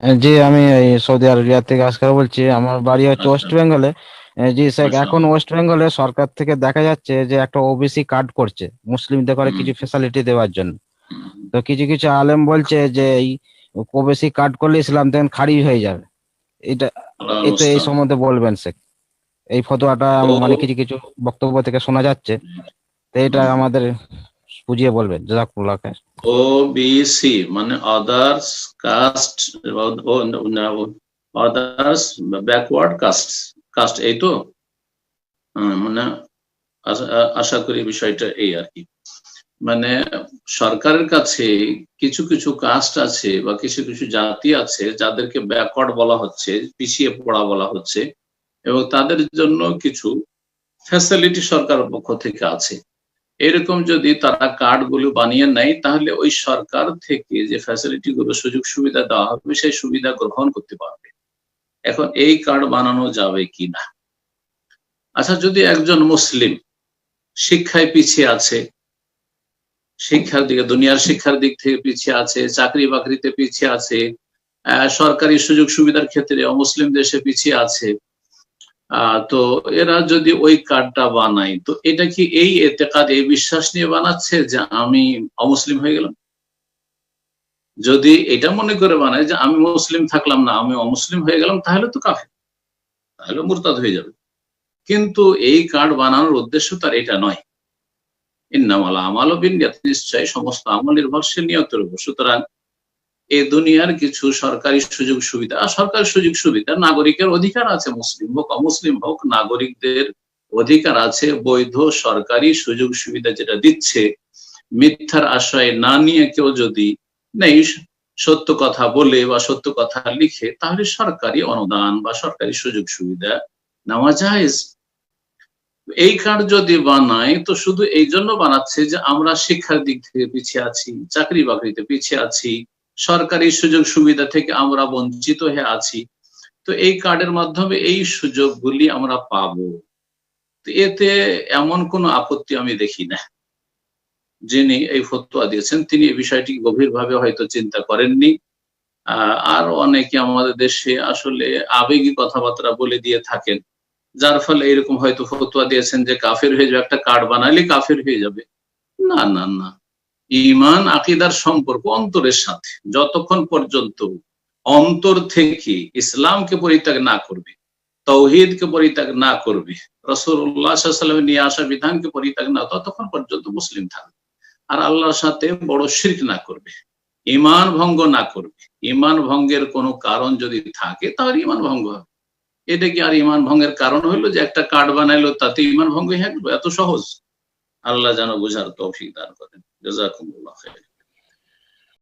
জি, আমি এই Saudi Arabia থেকে আজকাল বলছি। আমার বাড়ি হচ্ছে আচ্ছা, ওয়েস্ট বেঙ্গলে। জি শেখ, এখন মাশাআল্লাহ। ওয়েস্ট বেঙ্গলে সরকার থেকে দেখা যাচ্ছে যে একটা ওবিসি কার্ড করছে মুসলিমদের করে হুম, কিছু ফ্যাসিলিটি দেওয়ার জন্য। হুম। তো কিছু কিছু আলেম বলছে যে এই ওবিসি কার্ড করলে ইসলাম থেকে খারিজ হয়ে যাবে। এটা আল্লাহর এই তো এই মুস্তান। সম্বন্ধে বলবেন শেখ। এই ফতোয়াটা ও, মানে কিছু কিছু বক্তব্য থেকে শোনা যাচ্ছে। তো এটা আমাদের বুঝিয়ে বলবেন, জাযাকুমুল্লাহ খাইর। ওবিসি মানে others caste, others backward caste, caste এই তো। মানে আশা করি বিষয়টা এই আর কি। মানে সরকারের কাছে কিছু কিছু কাস্ট আছে বা কিছু কিছু জাতি আছে যাদেরকে ব্যাকওয়ার্ড বলা হচ্ছে, পিছিয়ে পড়া বলা হচ্ছে, এবং তাদের জন্য কিছু ফ্যাসিলিটি সরকারের পক্ষ থেকে আছে। এরকম যদি তারা কার্ড গুলো বানিয়ে নেয়, তাহলে ওই সরকার থেকে যে ফ্যাসিলিটি গুলো, সুযোগ সুবিধা দেওয়া হবে, সেই সুবিধা গ্রহণ করতে পারবে। এখন এই কার্ড বানানো যাবে কিনা? আচ্ছা, যদি একজন মুসলিম শিক্ষায় পিছিয়ে আছে, শিক্ষার দিকে, দুনিয়ার শিক্ষার দিক থেকে পিছিয়ে আছে, চাকরি বাকরিতে পিছিয়ে আছে, সরকারি সুযোগ সুবিধার ক্ষেত্রে অমুসলিম দেশে পিছিয়ে আছে, তো এরা যদি ওই কার্ডটা বানায়, তো এটা কি এই এতেকাদ, এই বিশ্বাস নিয়ে বানাচ্ছে যে আমি অমুসলিম হয়ে গেলাম? যদি এটা মনে করে বানায় যে আমি মুসলিম থাকলাম না, আমি অমুসলিম হয়ে গেলাম, তাহলে তো কাফের, তাহলে মুরতাদ হয়ে যাবে। কিন্তু এই কার্ড বানানোর উদ্দেশ্য তার এটা নয়। ইন্নামাল আমালু বিন্নিয়াত, নিশ্চয় সমস্ত আমল নির্ভরশীল নিয়তের উপর। সুতরাং এই দুনিয়ার কিছু সরকারি সুযোগ সুবিধা, সরকারি সুযোগ সুবিধা নাগরিকের অধিকার আছে, মুসলিম হোক অমুসলিম হোক, নাগরিকদের অধিকার আছে। বৈধ সরকারি সুযোগ সুবিধা যেটা দিচ্ছে, মিথ্যার আশ্রয় না নিয়ে কেউ যদি নেই, সত্য কথা বলে বা সত্য কথা লিখে, তাহলে সরকারি অনুদান বা সরকারি সুযোগ সুবিধা নেওয়া জায়েজ। এই কার্ড যদি বানায়, তো শুধু এই জন্য বানাচ্ছে যে আমরা শিক্ষার দিক থেকে পিছিয়ে আছি, চাকরি বাকরিতে পিছিয়ে আছি, সরকারি সুযোগ সুবিধা থেকে আমরা বঞ্চিত হয়ে আছি, তো এই কার্ডের মাধ্যমে এই সুযোগগুলি আমরা পাবো। তো এতে এমন কোনো আপত্তি আমি দেখি না। যিনি এই ফতোয়া দিয়েছেন তিনি এই বিষয়টি গভীরভাবে হয়তো চিন্তা করেননি। আর অনেকে আমাদের দেশে আসলে আবেগী কথাবার্তা বলে দিয়ে থাকেন, যার ফলে এরকম হয়তো ফতোয়া দিয়েছেন যে কাফের হয়ে যাবে, একটা কার্ড বানালে কাফের হয়ে যাবে। না, না, না। ঈমান আকীদার সম্পর্ক অন্তরের সাথে। যতক্ষণ পর্যন্ত অন্তর থেকে ইসলামকে পরিত্যাগ না করবে, তাওহীদকে পরিত্যাগ না করবে, রাসূলুল্লাহ সাল্লাল্লাহু আলাইহি ওয়াসাল্লামের নিয়ে আসা বিধানকে পরিত্যাগ না, ততক্ষণ পর্যন্ত মুসলিম থাকবে। আর আল্লাহর সাথে বড় শিরক না করবে, ঈমান ভঙ্গ না করবে। ঈমান ভঙ্গের কোনো কারণ যদি থাকে, তাহলে ঈমান ভঙ্গ হবে। এটা কি আর ঈমান ভঙ্গের কারণ হইলো যে একটা কার্ড বানাইলো তাতে ঈমান ভঙ্গ হয়ে গেল? এত সহজ? আল্লাহ যেন বুঝার তৌফিক দান করেন। জাযাকুমুল্লাহ খাইর।